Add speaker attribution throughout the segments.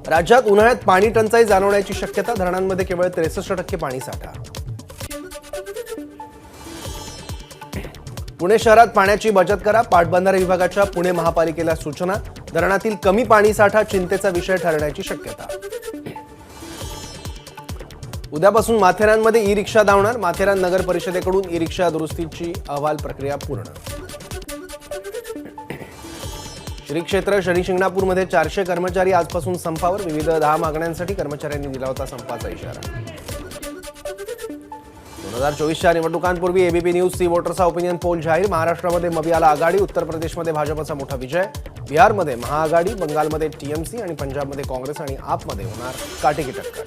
Speaker 1: राज्यात उन्हाळ्यात पाणी टंचाई जाणवण्याची शक्यता, धरणांमध्ये केवळ 63% पाणी साठा. पुणे शहरात पाण्याची बचत करा, पाटबंधारे विभागाच्या पुणे महापालिकेला सूचना. धरणातील कमी पाणी साठा चिंतेचा विषय ठरण्याची शक्यता. उद्यापासून माथेरानमध्ये ई रिक्षा धावणार, माथेरान नगर परिषदेकडून ई रिक्षा दुरुस्तीची अहवाल प्रक्रिया पूर्ण. श्री क्षेत्र शनी शिंगणापूरमध्ये 400 कर्मचारी आजपासून संपावर, विविध 10 मागण्यांसाठी कर्मचाऱ्यांनी दिला होता संपाचा इशारा. 2024च्या निवडणुकांपूर्वी एबीपी न्यूज सी वोटर्सचा ओपिनियन पोल जाहीर. महाराष्ट्रामध्ये मवियाला आघाडी, उत्तर प्रदेशमध्ये भाजपचा मोठा विजय, बिहारमध्ये महाआघाडी, बंगालमध्ये टीएमसी आणि पंजाबमध्ये काँग्रेस आणि आपमध्ये होणार काटेकी टक्कर.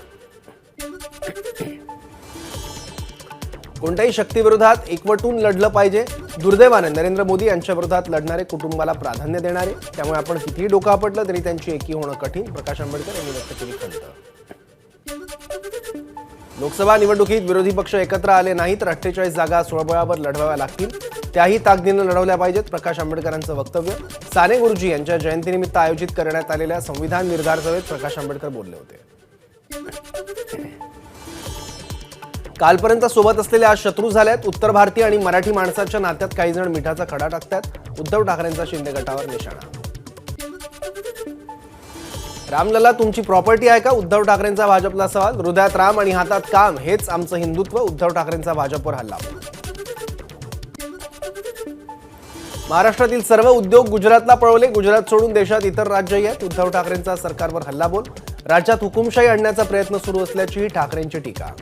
Speaker 1: कोणत्याही शक्तीविरोधात एकवटून लढलं पाहिजे. दुर्दैवाने नरेंद्र मोदी यांच्या विरोधात लढणारे कुटुंबाला प्राधान्य देणारे, त्यामुळे आपण कितीही डोकं आपटलं तरी त्यांची एकी होणं कठीण. प्रकाश आंबेडकर यांनी व्यक्त केली खंत. लोकसभा निवडणुकीत विरोधी पक्ष एकत्र आले नाही तर 48 जागा स्वबळावर लढवाव्या लागतील, त्याही ताकदीनं लढवल्या पाहिजेत. प्रकाश आंबेडकरांचं वक्तव्य साने गुरुजी यांच्या जयंतीनिमित्त आयोजित करण्यात आलेल्या संविधान निर्धार सभेत प्रकाश आंबेडकर बोलले होते. कालपर्यंत सोबत असलेले आज शत्रू झालेत. उत्तर भारतीय आणि मराठी माणसाच्या नात्यात काही जण मिठाचा खडा टाकतात. उद्धव ठाकरेंचा शिंदे गटावर निशाणा. रामलला तुमची प्रॉपर्टी आहे का? उद्धव ठाकरेंचा भाजपला सवाल. हृदयात राम आणि हातात काम हेच आमचं हिंदुत्व. उद्धव ठाकरेंचा भाजपवर हल्ला. महाराष्ट्रातील सर्व उद्योग गुजरातला पळवले, गुजरात सोडून देशात इतर राज्यही आहेत. उद्धव ठाकरेंचा सरकारवर हल्लाबोल. राज्यात हुकुमशाही आणण्याचा प्रयत्न सुरू असल्याचीही ठाकरेंची टीका.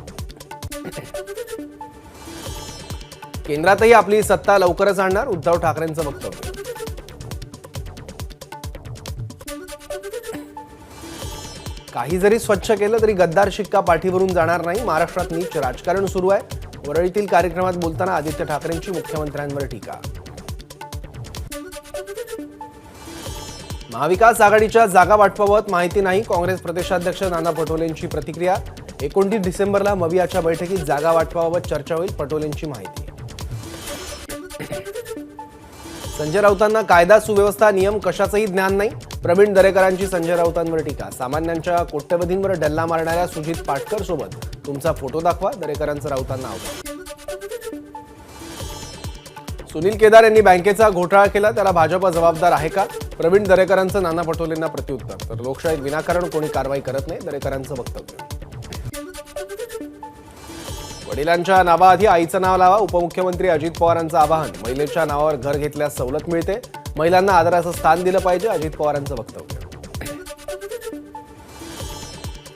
Speaker 1: केंद्रातही आपली सत्ता लवकरच आणणार, उद्धव ठाकरेंचं वक्तव्य. काही जरी स्वच्छ केलं तरी गद्दार शिक्का पाठीवरून जाणार नाही. महाराष्ट्रात नीच राजकारण सुरू आहे. वरळीतील कार्यक्रमात बोलताना आदित्य ठाकरेंची मुख्यमंत्र्यांवर टीका. महाविकास आघाडीच्या जागा वाटपाबाबत माहिती नाही, काँग्रेस प्रदेशाध्यक्ष नाना पटोलेंची प्रतिक्रिया. 29 डिसेंबरला मवियाच्या बैठकीत जागा वाटपाबाबत चर्चा होईल, पटोलेंची माहिती. संजय राऊतांना कायदा सुव्यवस्था नियम कशाचंही ज्ञान नाही, प्रवीण दरेकरांची संजय राऊतांवर टीका. सामान्यांच्या कोट्यवधींवर डल्ला मारणाऱ्या सुजित पाटकर सोबत तुमचा फोटो दाखवा, दरेकरांचं राऊतांना आव्हान. सुनील केदार यांनी बँकेचा घोटाळा केला, त्याला भाजप जबाबदार आहे का? प्रवीण दरेकरांचं नाना पटोलेंना प्रत्युत्तर. तर लोकशाहीत विनाकारण कोणी कारवाई करत नाही, दरेकरांचं वक्तव्य. वडिलांच्या नावाआधी आईचं नाव लावा, उपमुख्यमंत्री अजित पवारांचं आवाहन. महिलेच्या नावावर घर घेतल्यास सवलत मिळते, महिलांना आदराचं स्थान दिलं पाहिजे, अजित पवारांचं वक्तव्य.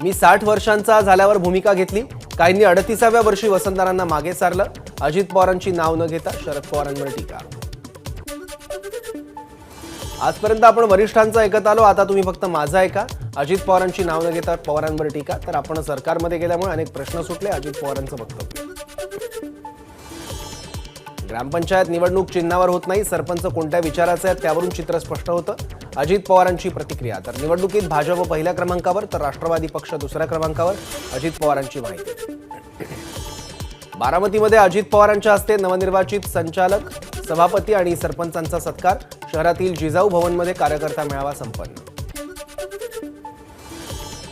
Speaker 1: मी 60 वर्षांचा झाल्यावर भूमिका घेतली, काहींनी 38व्या वर्षी वसंतरावांना मागे सारलं, अजित पवारांची नाव न घेता शरद पवारांवर टीका. आजपर्यंत आपण वरिष्ठांचं ऐकत आलो, आता तुम्ही फक्त माझं ऐका, अजित पवारांची नाव न घेता पवारांवर टीका. तर आपण सरकारमध्ये गेल्यामुळे अनेक प्रश्न सुटले, अजित पवारांचं वक्तव्य. ग्रामपंचायत निवडणूक चिन्हावर होत नाही, सरपंच कोणत्या विचाराचे आहेत त्यावरून चित्र स्पष्ट होतं, अजित पवारांची प्रतिक्रिया. तर निवडणुकीत भाजप पहिल्या क्रमांकावर तर राष्ट्रवादी पक्ष दुसऱ्या क्रमांकावर, अजित पवारांची माहिती. बारामतीमध्ये अजित पवारांच्या हस्ते नवनिर्वाचित संचालक, सभापती आणि सरपंचांचा सत्कार. शहरातील जिजाऊ भवनमध्ये कार्यकर्ता मेळावा संपन्न.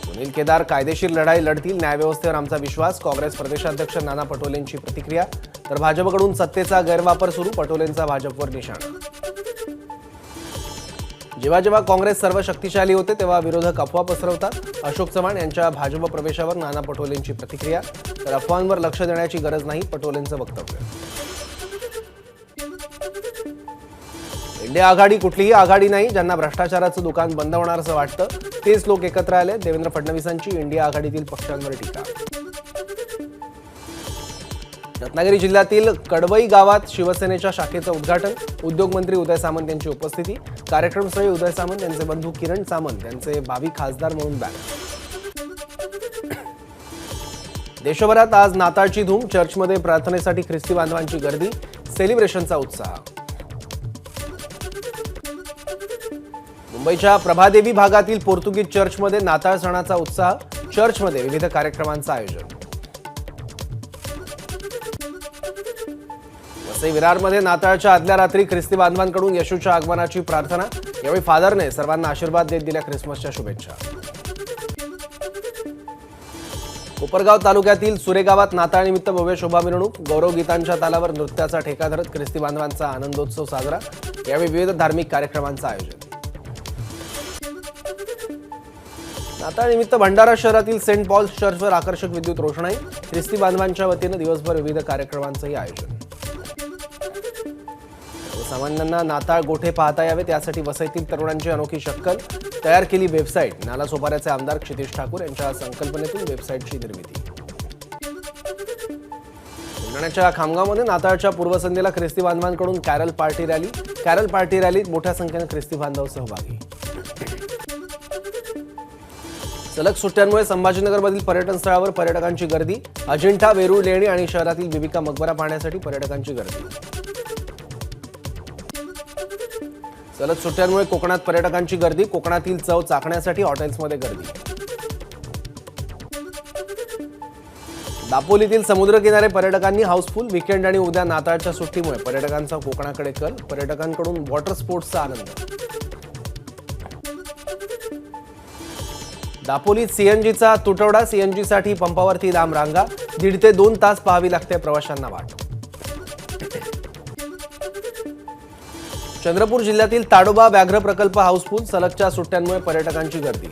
Speaker 1: सुनील केदार कायदेशीर लढाई लढतील, न्यायव्यवस्थेवर आमचा विश्वास, काँग्रेस प्रदेशाध्यक्ष नाना पटोलेंची प्रतिक्रिया. तर भाजपकडून सत्तेचा गैरवापर सुरू, पटोलेंचा भाजपवर निशाणा. जेव्हा जेव्हा काँग्रेस सर्व शक्तिशाली होते तेव्हा विरोधक अफवा पसरवतात, अशोक चव्हाण यांच्या भाजप प्रवेशावर नाना पटोलेंची प्रतिक्रिया. तर अफवांवर लक्ष देण्याची गरज नाही, पटोलेंचं वक्तव्य. इंडिया आघाडी कुठलीही आघाडी नाही, ज्यांना भ्रष्टाचाराचं दुकान बंद होणार असं वाटतं तेच लोक एकत्र आले, देवेंद्र फडणवीसांची इंडिया आघाडीतील पक्षांवर टीका. रत्नागिरी जिल्ह्यातील कडवई गावात शिवसेनेच्या शाखेचं उद्घाटन, उद्योगमंत्री उदय सामंत यांची उपस्थिती. कार्यक्रमस्थळी उदय सामंत यांचे बंधू किरण सामंत यांचे भावी खासदार म्हणून बॅनर. देशभरात आज नाताळची धूम, चर्चमध्ये प्रार्थनेसाठी ख्रिस्ती बांधवांची गर्दी, सेलिब्रेशनचा उत्साह. मुंबईच्या प्रभादेवी भागातील पोर्तुगीज चर्चमध्ये नाताळ सणाचा उत्साह, चर्चमध्ये विविध कार्यक्रमांचं आयोजन. वसई विरारमध्ये नाताळच्या आदल्या रात्री ख्रिस्ती बांधवांकडून येशूच्या आगमनाची प्रार्थना. यावेळी फादरने सर्वांना आशीर्वाद देत दिल्या ख्रिसमसच्या शुभेच्छा. कोपरगाव तालुक्यातील सुरे गावात नाताळनिमित्त भव्य शोभा मिरवणूक, गौरवगीतांच्या तालावर नृत्याचा ठेका धरत ख्रिस्ती बांधवांचा आनंदोत्सव साजरा. यावेळी विविध धार्मिक कार्यक्रमांचं आयोजन. नाताळनिमित्त भंडारा शहरातील सेंट पॉल्स चर्चवर आकर्षक विद्युत रोषणाई, ख्रिस्ती बांधवांच्या वतीनं दिवसभर विविध कार्यक्रमांचंही आयोजन. सामान्यांना नाताळ गोठे पाहता यावे त्यासाठी वसईतील तरुणांची अनोखी शक्कल, तयार केली वेबसाईट. नालासोपाऱ्याचे आमदार क्षितिज ठाकूर यांच्या संकल्पनेतून वेबसाईटची निर्मिती. बुलढाण्याच्या खामगावमध्ये नाताळच्या पूर्वसंध्येला ख्रिस्ती बांधवांकडून कॅरल पार्टी रॅलीत मोठ्या संख्येनं ख्रिस्ती बांधव सहभागी. सलग सुट्ट्यांमुळे संभाजीनगरमधील पर्यटन स्थळावर पर्यटकांची गर्दी, अजिंठा, वेरूळ लेणी आणि शहरातील बिबिका मकबरा पाहण्यासाठी पर्यटकांची गर्दी. सलग सुट्ट्यांमुळे कोकणात पर्यटकांची गर्दी, कोकणातील चव चाखण्यासाठी हॉटेल्समध्ये गर्दी. दापोलीतील समुद्रकिनारे पर्यटकांनी हाऊसफुल, वीकेंड आणि उद्या नाताळच्या सुट्टीमुळे पर्यटकांचा कोकणाकडे कल, पर्यटकांकडून वॉटर स्पोर्ट्सचा आनंद. दापोलीत सीएनजीचा तुटवडा, सीएनजीसाठी पंपावरती लांब रांगा, 1.5 ते 2 तास पाहावी लागते प्रवाशांना वाट. चंद्रपूर जिल्ह्यातील ताडोबा व्याघ्र प्रकल्प हाऊसफुल, सलगच्या सुट्ट्यांमुळे पर्यटकांची गर्दी.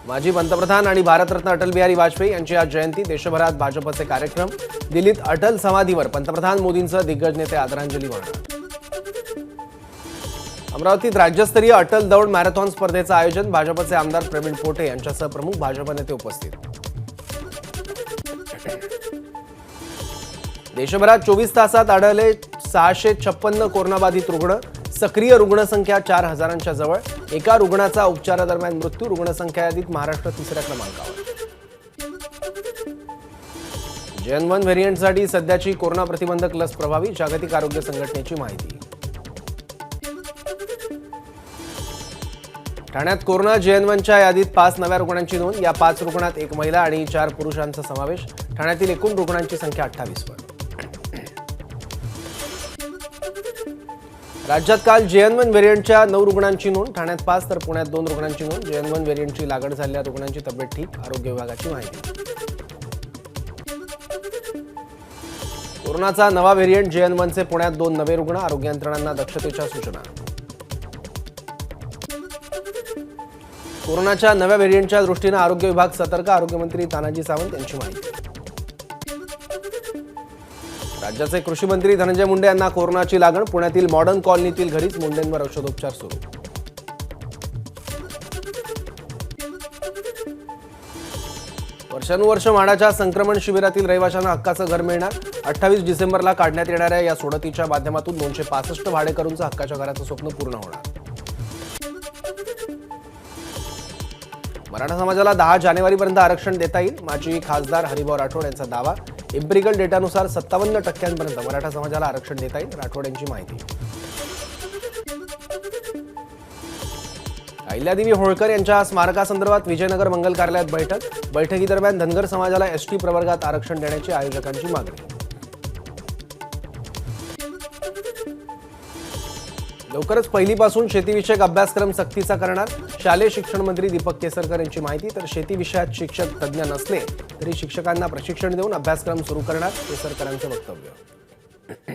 Speaker 1: माजी पंतप्रधान आणि भारतरत्न अटल बिहारी वाजपेयी यांची आज जयंती, देशभरात भाजपचे कार्यक्रम. दिल्लीत अटल समाधीवर पंतप्रधान मोदींचं दिग्गज नेते आदरांजली वाहणार. अमरावतीत राज्यस्तरीय अटल दौड मॅरेथॉन स्पर्धेचं आयोजन, भाजपचे आमदार प्रवीण पोटे यांच्यासह प्रमुख भाजप नेते उपस्थित. देशभरात 24 तासात आढळले 656 कोरोनाबाधित रुग्ण, सक्रिय रुग्णसंख्या 4,000च्या जवळ. एका रुग्णाचा उपचारादरम्यान मृत्यू, रुग्णसंख्या यादीत महाराष्ट्र 3ऱ्या क्रमांकावर. JN1 व्हेरियंटसाठी सध्याची कोरोना प्रतिबंधक लस प्रभावी, जागतिक आरोग्य संघटनेची माहिती. ठाण्यात कोरोना JN1च्या यादीत 5 नव्या रुग्णांची नोंद. या 5 रुग्णात 1 महिला आणि 4 पुरुषांचा समावेश. ठाण्यातील एकूण रुग्णांची संख्या 28 वर. राज्यात काल JN1 व्हेरियंटच्या 9 रुग्णांची नोंद. ठाण्यात 5 तर पुण्यात 2 रुग्णांची नोंद. JN1 व्हेरियंटची लागण झालेल्या रुग्णांची तब्येत ठीक, आरोग्य विभागाची माहिती. कोरोनाचा नवा व्हेरियंट JN1चे पुण्यात 2 नवे रुग्ण, आरोग्य यंत्रणांना दक्षतेच्या सूचना. कोरोनाच्या नव्या व्हेरियंटच्या दृष्टीनं आरोग्य विभाग सतर्क, आरोग्यमंत्री तानाजी सावंत यांची माहिती. राज्याचे कृषी मंत्री धनंजय मुंडे यांना कोरोनाची लागण, पुण्यातील मॉडर्न कॉलनीतील घरीच मुंडेंवर औषधोपचार सुरू. वर्षानुवर्ष म्हाडाच्या संक्रमण शिबिरातील रहिवाशांना हक्काचं घर मिळणार. 28 डिसेंबरला काढण्यात येणाऱ्या या सोडतीच्या माध्यमातून 265 भाडेकरूंचं हक्काच्या घराचं स्वप्न पूर्ण होणार. मराठा समाजाला 10 जानेवारीपर्यंत आरक्षण देता येईल, माजी खासदार हरिभाऊ राठोड यांचा दावा. एम्पिरिकल डेटानुसार 57% मराठा समाजाला आरक्षण देता येईल, राठोड यांची माहिती. अहिल्यादेवी होळकर यांच्या स्मारकासंदर्भात विजयनगर मंगल कार्यालयात बैठक. बैठकीदरम्यान धनगर समाजाला ST प्रवर्गात आरक्षण देण्याची आयोजकांची मागणी. लवकरच पहिलीपासून शेतीविषयक अभ्यासक्रम सक्तीचा करणार, शालेय शिक्षण मंत्री दीपक केसरकर यांची माहिती. तर शेती विषयात शिक्षक तज्ज्ञ नसले तरी शिक्षकांना प्रशिक्षण देऊन अभ्यासक्रम सुरू करणार, केसरकरांचं वक्तव्य.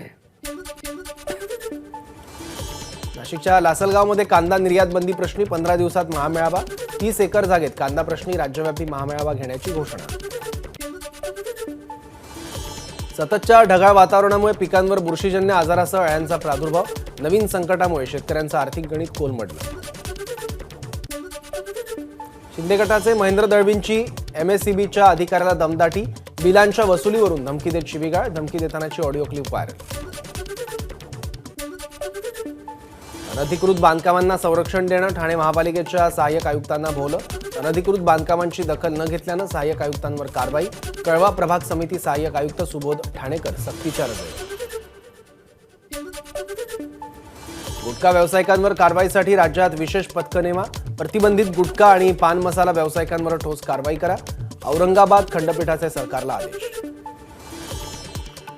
Speaker 1: नाशिकच्या लासलगावमध्ये कांदा निर्यात बंदी प्रश्नी 15 दिवसात महामेळावा. 30 एकर जागेत कांदा प्रश्नी राज्यव्यापी महामेळावा घेण्याची घोषणा. सततच्या ढगाळ वातावरणामुळे पिकांवर बुरशीजन्य आजारासह अळ्यांचा प्रादुर्भाव. नवीन संकटामुळे शेतकऱ्यांचं आर्थिक गणित कोलमडलं. शिंदे गटाचे महेंद्र दळवींची MSEBच्या अधिकाऱ्याला दमदाटी. बिलांच्या वसुलीवरून धमकी देत शिवीगाळ, धमकी देतानाची ऑडिओ क्लिप व्हायरल. अनधिकृत बांधकामांना संरक्षण देणं, ठाणे महापालिकेच्या सहाय्यक आयुक्तांना भोवलं. अनधिकृत बांधकामांची दखल न घेतल्यानं सहाय्यक आयुक्तांवर कारवाई. कळवा प्रभाग समिती सहाय्यक आयुक्त सुबोध ठाणेकर सक्तीच्या रजेवर. गुटखा व्यावसायिकांवर कारवाईसाठी राज्यात विशेष पथक नेमा. प्रतिबंधित गुटखा आणि पान मसाला व्यावसायिकांवर ठोस कारवाई करा. औरंगाबाद खंडपीठाचे सरकारला आदेश.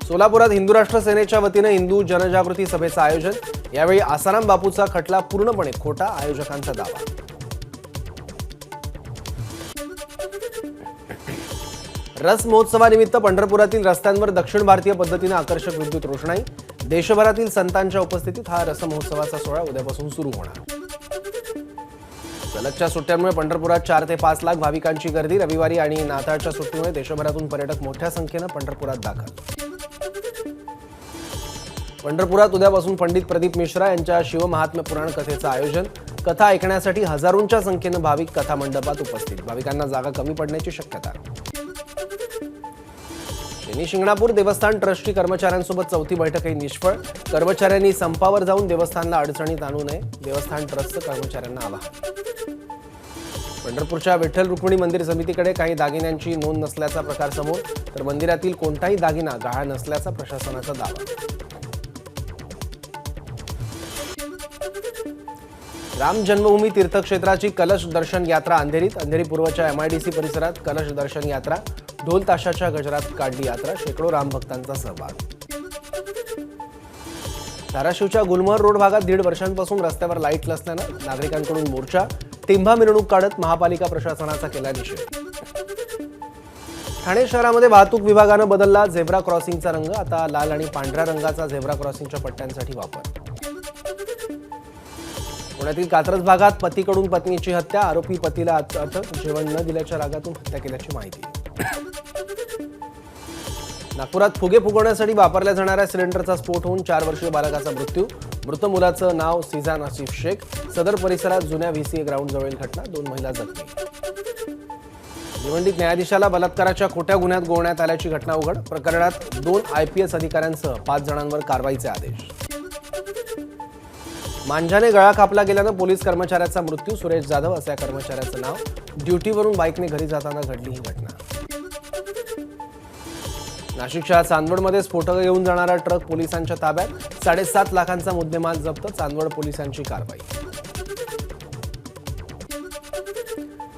Speaker 1: सोलापुरात हिंदू राष्ट्र सेनेच्या वतीनं हिंदू जनजागृती सभेचं आयोजन. यावेळी आसाराम बापूचा खटला पूर्णपणे खोटा, आयोजकांचा दावा. रस महोत्सवानिमित्त पंढरपुरातील रस्त्यांवर दक्षिण भारतीय पद्धतीने आकर्षक विद्युत रोषणाई. देशभरातील संतांच्या उपस्थितीत हा रस महोत्सवाचा सोहळा उद्यापासून सुरू होणार. सलगच्या सुट्ट्यांमुळे पंढरपुरात 4 ते 5 लाख भाविकांची गर्दी. रविवारी आणि नाताळच्या सुट्टीमुळे देशभरातून पर्यटक मोठ्या संख्येनं पंढरपुरात दाखल. पंढरपुरात उद्यापासून पंडित प्रदीप मिश्रा यांच्या शिवमहात्म्य पुराण कथेचं आयोजन. कथा ऐकण्यासाठी हजारोंच्या संख्येनं भाविक कथा मंडपात उपस्थित. भाविकांना जागा कमी पडण्याची शक्यता. शनी शिंगणापूर देवस्थान ट्रस्टची कर्मचाऱ्यांसोबत चौथी बैठकही निष्फळ. कर्मचाऱ्यांनी संपावर जाऊन देवस्थानला अडचणीत आणू नये, देवस्थान ट्रस्टचं कर्मचाऱ्यांना आवाहन. पंढरपूरच्या विठ्ठल रुक्मिणी मंदिर समितीकडे काही दागिन्यांची नोंद नसल्याचा प्रकार समोर, तर मंदिरातील कोणताही दागिना गहाळ नसल्याचा प्रशासनाचा दावा. राम जन्मभूमी तीर्थक्षेत्राची कलश दर्शन यात्रा अंधेरीत. अंधेरी पूर्वच्या MIDC परिसरात कलश दर्शन यात्रा. ढोल ताशाच्या गजरात काढली यात्रा. शेकडो रामभक्तांचा सहभाग. धाराशिवच्या गुलमोहर रोड भागात 1.5 वर्षांपासून रस्त्यावर लाईट नसल्यानं नागरिकांकडून मोर्चा. टिंभा मिरवणूक काढत महापालिका प्रशासनाचा केला निषेध. ठाणे शहरामध्ये वाहतूक विभागानं बदलला झेब्रा क्रॉसिंगचा रंग. आता लाल आणि पांढऱ्या रंगाचा झेब्रा क्रॉसिंगच्या पट्ट्यांसाठी वापर. पुण्यातील कात्रज भागात पतीकडून पत्नीची हत्या. आरोपी पतीला अटक. जेवण न दिल्याच्या रागातून हत्या केल्याची माहिती. नागपुरात फुगे फुगवण्यासाठी वापरल्या जाणाऱ्या सिलेंडरचा स्फोट होऊन 4 वर्षीय बालकाचा मृत्यू. मृत मुलाचं नाव सिझान आसिफ शेख. सदर परिसरात जुन्या VCA ग्राउंडजवळील घटना. 2 महिला जखमी. भिवंडीत न्यायाधीशाला बलात्काराच्या खोट्या गुन्ह्यात गोवण्यात आल्याची घटना उघड. प्रकरणात 2 IPS अधिकाऱ्यांसह 5 जणांवर कारवाईचे आदेश. मांजाने गळा कापला गेल्यानं पोलीस कर्मचाऱ्याचा मृत्यू. सुरेश जाधव असं या कर्मचाऱ्याचं नाव. ड्युटीवरून बाईकने घरी जाताना घडली ही घटना. नाशिकच्या चांदवडमध्ये स्फोटकं घेऊन जाणारा ट्रक पोलिसांच्या ताब्यात. 7.5 लाखांचा मुद्देमाल जप्त. चांदवड पोलिसांची कारवाई.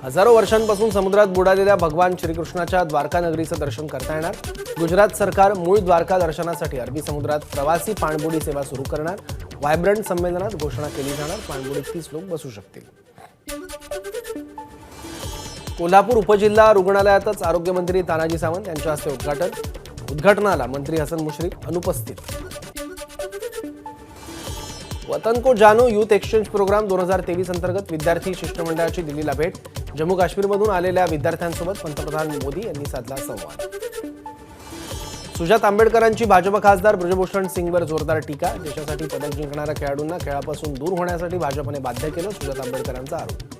Speaker 1: हजारो वर्षांपासून समुद्रात बुडालेल्या भगवान श्रीकृष्णाच्या द्वारका नगरीचं दर्शन करता येणार. गुजरात सरकार मूळ द्वारका दर्शनासाठी अरबी समुद्रात प्रवासी पाणबुडी सेवा सुरू करणार. व्हायब्रंट संमेलनात घोषणा केली जाणार. पाणबुडीत 30 लोक बसू शकतील. कोल्हापूर उपजिल्हा रुग्णालयातच आरोग्यमंत्री तानाजी सावंत यांच्या हस्ते उद्घाटन. उद्घाटनाला मंत्री हसन मुश्रीफ अनुपस्थित. वतन को जानो यूथ एक्सचेंज प्रोग्राम 2023 अंतर्गत विद्यार्थी शिष्टमंडळाची दिल्लीला भेट. जम्मू काश्मीरमधून आलेल्या विद्यार्थ्यांसोबत पंतप्रधान मोदी यांनी साधला संवाद. सुजात आंबेडकरांची भाजप खासदार ब्रजभूषण सिंगवर जोरदार टीका. देशासाठी पदक जिंकणाऱ्या खेळाडूंना खेळापासून दूर होण्यासाठी भाजपने बाध्य केलं. सुजात आंबेडकरांचा आरोप.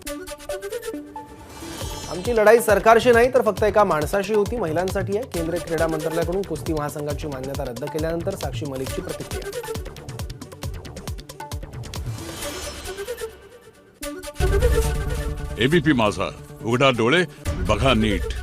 Speaker 1: आमची लढाई सरकारशी नाही तर फक्त एका माणसाशी होती, महिलांसाठी आहे. केंद्रीय क्रीडा मंत्रालयाकडून कुस्ती महासंघाची मान्यता रद्द केल्यानंतर साक्षी मलिकची प्रतिक्रिया.
Speaker 2: ABP माझा, उघडा डोळे बघा नीट.